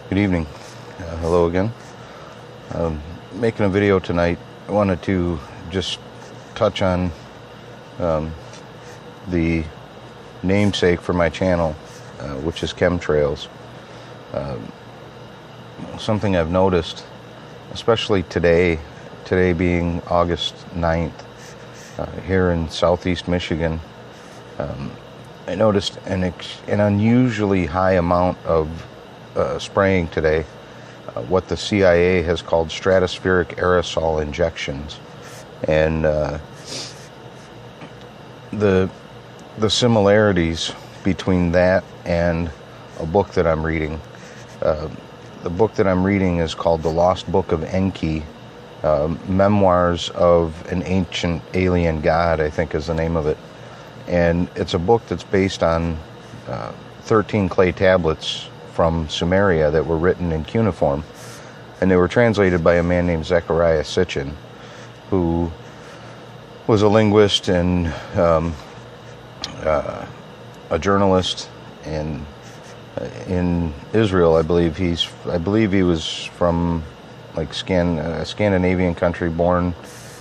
Good evening. Hello again. Making a video tonight. I wanted to just touch on the namesake for my channel, which is Chemtrails. Something I've noticed, especially today being August 9th, here in southeast Michigan, I noticed an unusually high amount of spraying today, what the CIA has called stratospheric aerosol injections. And the similarities between that and a book that I'm reading. The book that I'm reading is called The Lost Book of Enki, Memoirs of an Ancient Alien God, I think is the name of it. And it's a book that's based on 13 clay tablets from Sumeria that were written in cuneiform. And they were translated by a man named Zecharia Sitchin, who was a linguist and a journalist. And in Israel, I believe he was from like a Scandinavian country, born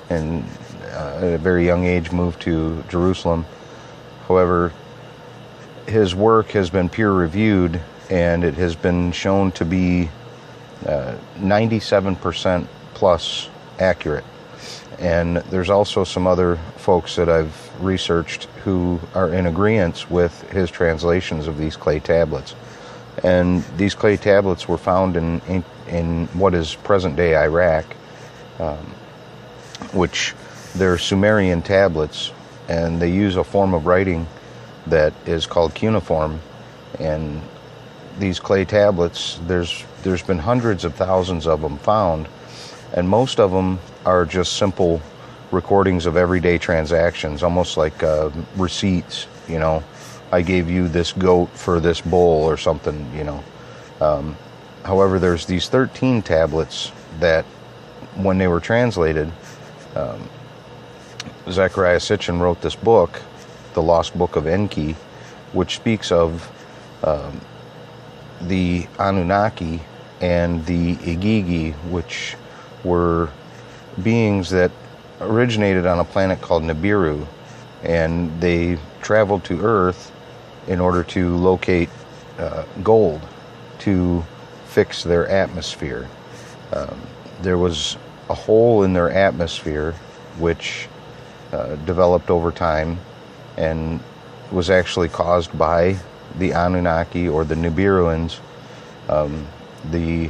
and at a very young age moved to Jerusalem. However, his work has been peer-reviewed, and it has been shown to be 97% plus accurate. And there's also some other folks that I've researched who are in agreement with his translations of these clay tablets. And these clay tablets were found in what is present-day Iraq, which they're Sumerian tablets, and they use a form of writing that is called cuneiform. And these clay tablets, there's been hundreds of thousands of them found, and most of them are just simple recordings of everyday transactions, almost like receipts. I gave you this goat for this bull or something. However, there's these 13 tablets that, when they were translated, Zecharia Sitchin wrote this book, The Lost Book of Enki, which speaks of the Anunnaki and the Igigi, which were beings that originated on a planet called Nibiru, and they traveled to Earth in order to locate gold to fix their atmosphere. There was a hole in their atmosphere which developed over time and was actually caused by the Anunnaki or the Nibiruans. The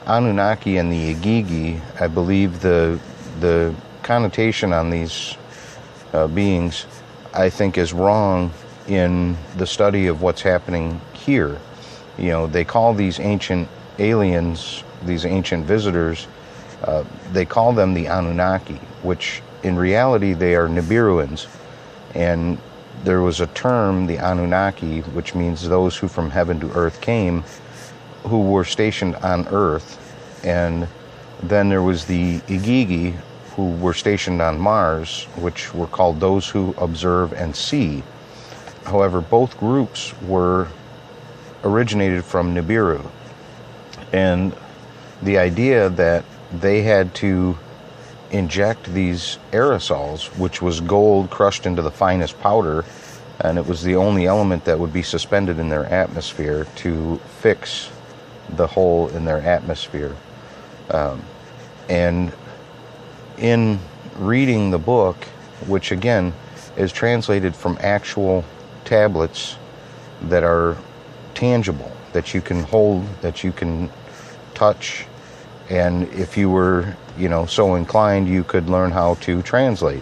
Anunnaki and the Igigi, I believe the connotation on these beings, I think, is wrong in the study of what's happening here. They call these ancient aliens, these ancient visitors, they call them the Anunnaki, which in reality they are Nibiruans. And there was a term, the Anunnaki, which means those who from heaven to earth came, who were stationed on earth. And then there was the Igigi, who were stationed on Mars, which were called those who observe and see. However, both groups were originated from Nibiru. And the idea that they had to inject these aerosols, which was gold crushed into the finest powder, and it was the only element that would be suspended in their atmosphere to fix the hole in their atmosphere. And in reading the book, which again is translated from actual tablets that are tangible, that you can hold, that you can touch, and if you were so inclined, you could learn how to translate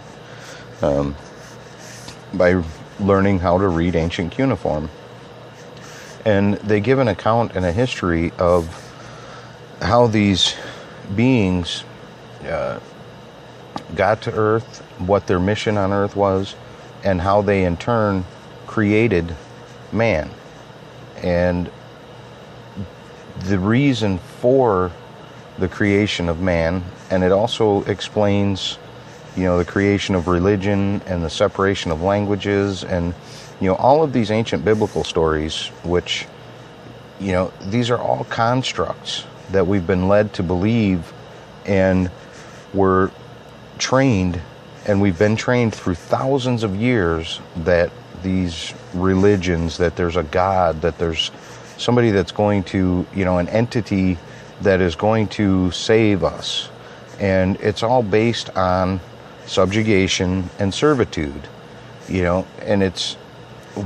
by learning how to read ancient cuneiform. And they give an account and a history of how these beings got to Earth, what their mission on Earth was, and how they in turn created man. And the reason for the creation of man, and it also explains, the creation of religion and the separation of languages, and all of these ancient biblical stories, which these are all constructs that we've been led to believe, and we're trained, and we've been trained through thousands of years that these religions, that there's a God, that there's somebody that's going to, an entity that is going to save us. And it's all based on subjugation and servitude, and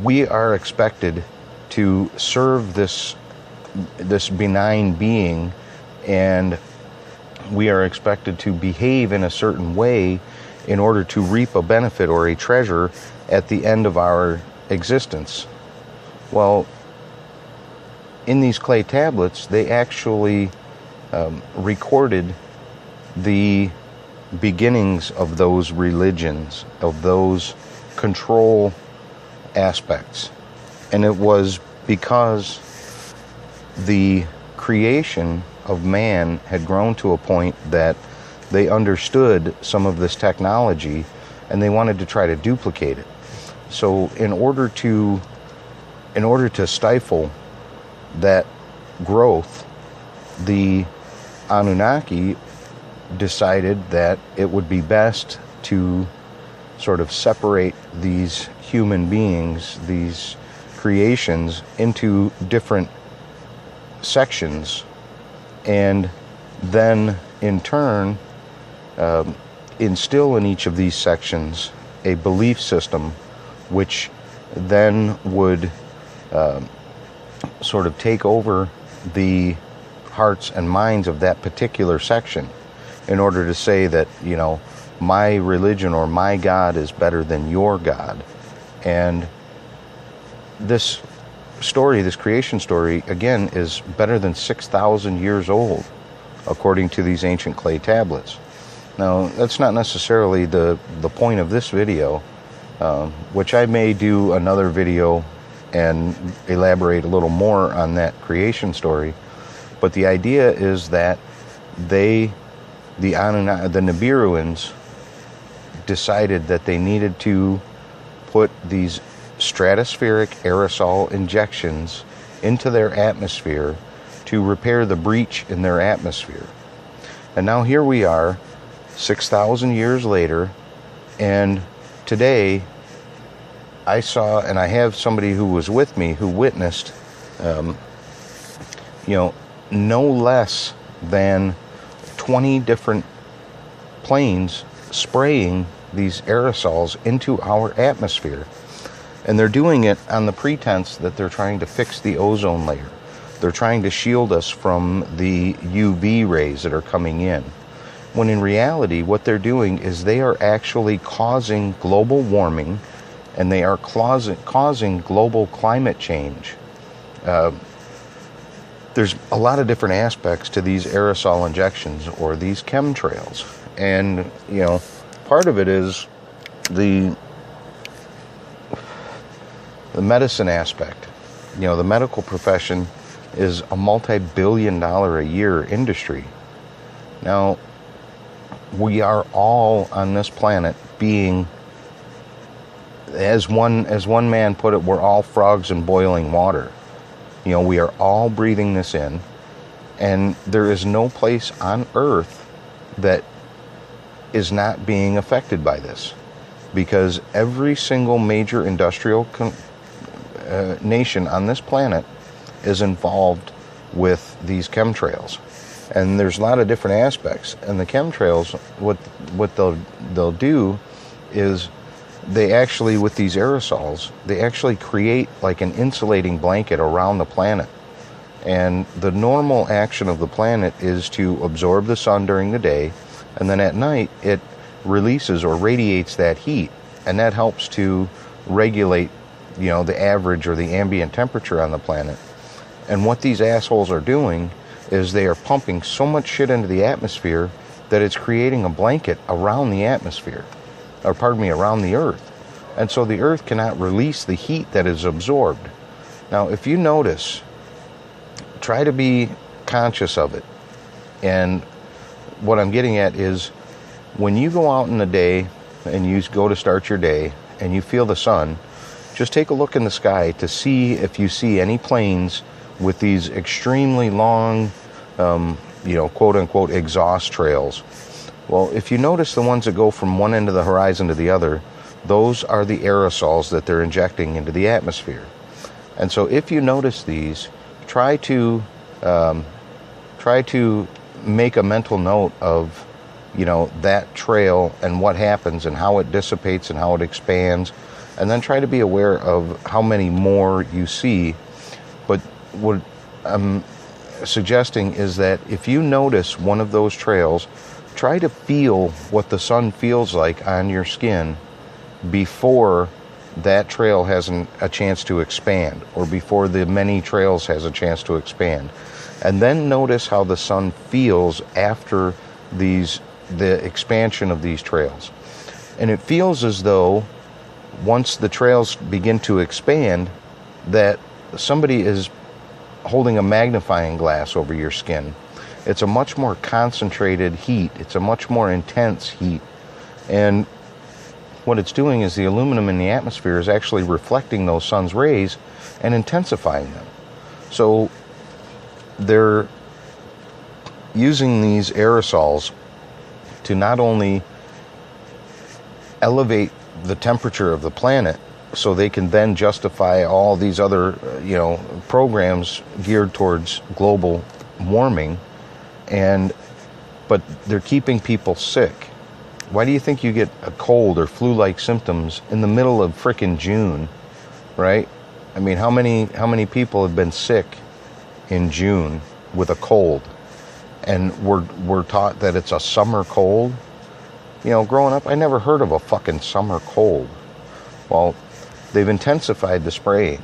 we are expected to serve this benign being, and we are expected to behave in a certain way in order to reap a benefit or a treasure at the end of our existence. Well, in these clay tablets, they actually recorded the beginnings of those religions, of those control aspects. And it was because the creation of man had grown to a point that they understood some of this technology, and they wanted to try to duplicate it. So in order to stifle that growth, the Anunnaki decided that it would be best to sort of separate these human beings, these creations, into different sections, and then in turn instill in each of these sections a belief system, which then would sort of take over the hearts and minds of that particular section, in order to say that, my religion or my God is better than your God. And this story, this creation story, again, is better than 6,000 years old, according to these ancient clay tablets. Now, that's not necessarily the point of this video, which I may do another video and elaborate a little more on that creation story. But the idea is that the Nibiruans decided that they needed to put these stratospheric aerosol injections into their atmosphere to repair the breach in their atmosphere. And now here we are, 6,000 years later, and today I saw, and I have somebody who was with me who witnessed, no less than 20 different planes spraying these aerosols into our atmosphere. And they're doing it on the pretense that they're trying to fix the ozone layer. They're trying to shield us from the UV rays that are coming in. When in reality, what they're doing is they are actually causing global warming, and they are causing global climate change. There's a lot of different aspects to these aerosol injections or these chemtrails. And, part of it is the medicine aspect. The medical profession is a multi-billion-dollar a year industry. Now, we are all on this planet being, as one man put it, we're all frogs in boiling water. We are all breathing this in, and there is no place on Earth that is not being affected by this, because every single major industrial nation on this planet is involved with these chemtrails. And there's a lot of different aspects. And the chemtrails, what they'll do is they actually, with these aerosols, they actually create like an insulating blanket around the planet. And the normal action of the planet is to absorb the sun during the day, and then at night it releases or radiates that heat, and that helps to regulate, the average or the ambient temperature on the planet. And what these assholes are doing is they are pumping so much shit into the atmosphere that it's creating a blanket around the atmosphere, around the Earth. And so the Earth cannot release the heat that is absorbed. Now, if you notice, try to be conscious of it. And what I'm getting at is, when you go out in the day and you go to start your day and you feel the sun, just take a look in the sky to see if you see any planes with these extremely long, quote unquote exhaust trails. Well, if you notice the ones that go from one end of the horizon to the other, those are the aerosols that they're injecting into the atmosphere. And so if you notice these, try to make a mental note of, that trail and what happens and how it dissipates and how it expands, and then try to be aware of how many more you see. But what I'm suggesting is that if you notice one of those trails, try to feel what the sun feels like on your skin before that trail has a chance to expand, or before the many trails has a chance to expand. And then notice how the sun feels after the expansion of these trails. And it feels as though once the trails begin to expand, that somebody is holding a magnifying glass over your skin. It's a much more concentrated heat. It's a much more intense heat. And what it's doing is the aluminum in the atmosphere is actually reflecting those sun's rays and intensifying them. So they're using these aerosols to not only elevate the temperature of the planet so they can then justify all these other, programs geared towards global warming, but they're keeping people sick. Why do you think you get a cold or flu-like symptoms in the middle of frickin' June, right? I mean, how many people have been sick in June with a cold, and we're taught that it's a summer cold? Growing up, I never heard of a fucking summer cold. Well, they've intensified the spraying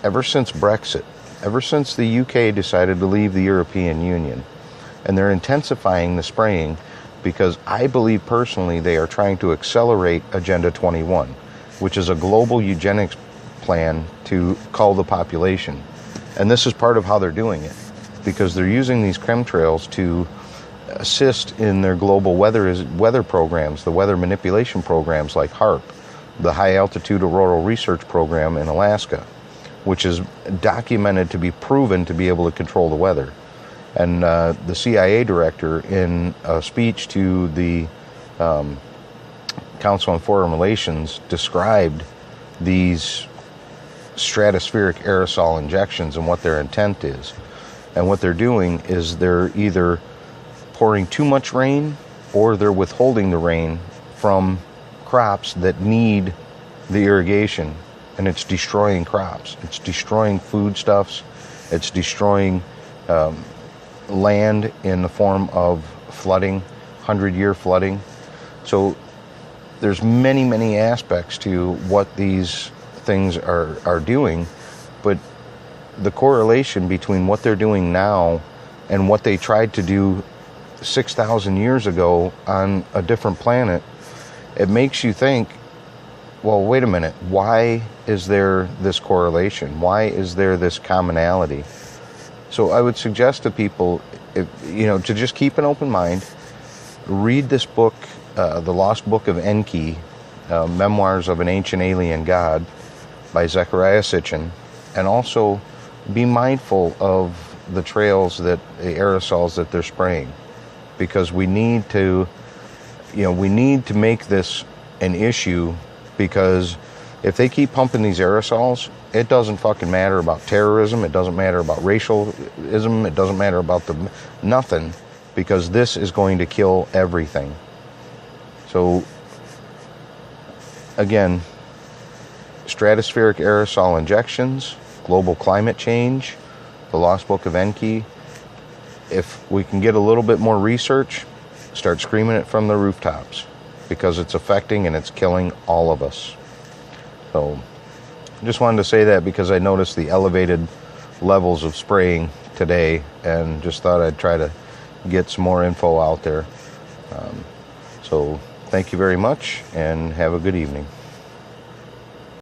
ever since Brexit, ever since the UK decided to leave the European Union, and they're intensifying the spraying because I believe personally they are trying to accelerate Agenda 21, which is a global eugenics plan to cull the population. And this is part of how they're doing it, because they're using these chemtrails to assist in their global weather programs, the weather manipulation programs like HAARP, the High Altitude Auroral Research Program in Alaska, which is documented to be proven to be able to control the weather. And the CIA director, in a speech to the Council on Foreign Relations, described these stratospheric aerosol injections and what their intent is. And what they're doing is they're either pouring too much rain or they're withholding the rain from crops that need the irrigation, and it's destroying crops. It's destroying foodstuffs. It's destroying land in the form of flooding, 100-year flooding. So there's many, many aspects to what these things are doing, but the correlation between what they're doing now and what they tried to do 6,000 years ago on a different planet, it makes you think, well, wait a minute, why is there this correlation? Why is there this commonality? So I would suggest to people, to just keep an open mind, read this book, The Lost Book of Enki, Memoirs of an Ancient Alien God by Zecharia Sitchin, and also be mindful of the trails, the aerosols that they're spraying, because we need to make this an issue, because if they keep pumping these aerosols, it doesn't fucking matter about terrorism, it doesn't matter about racialism, it doesn't matter about nothing, because this is going to kill everything. So, again, stratospheric aerosol injections, global climate change, The Lost Book of Enki. If we can get a little bit more research, start screaming it from the rooftops, because it's affecting and it's killing all of us. So, just wanted to say that because I noticed the elevated levels of spraying today, and just thought I'd try to get some more info out there. So, thank you very much, and have a good evening.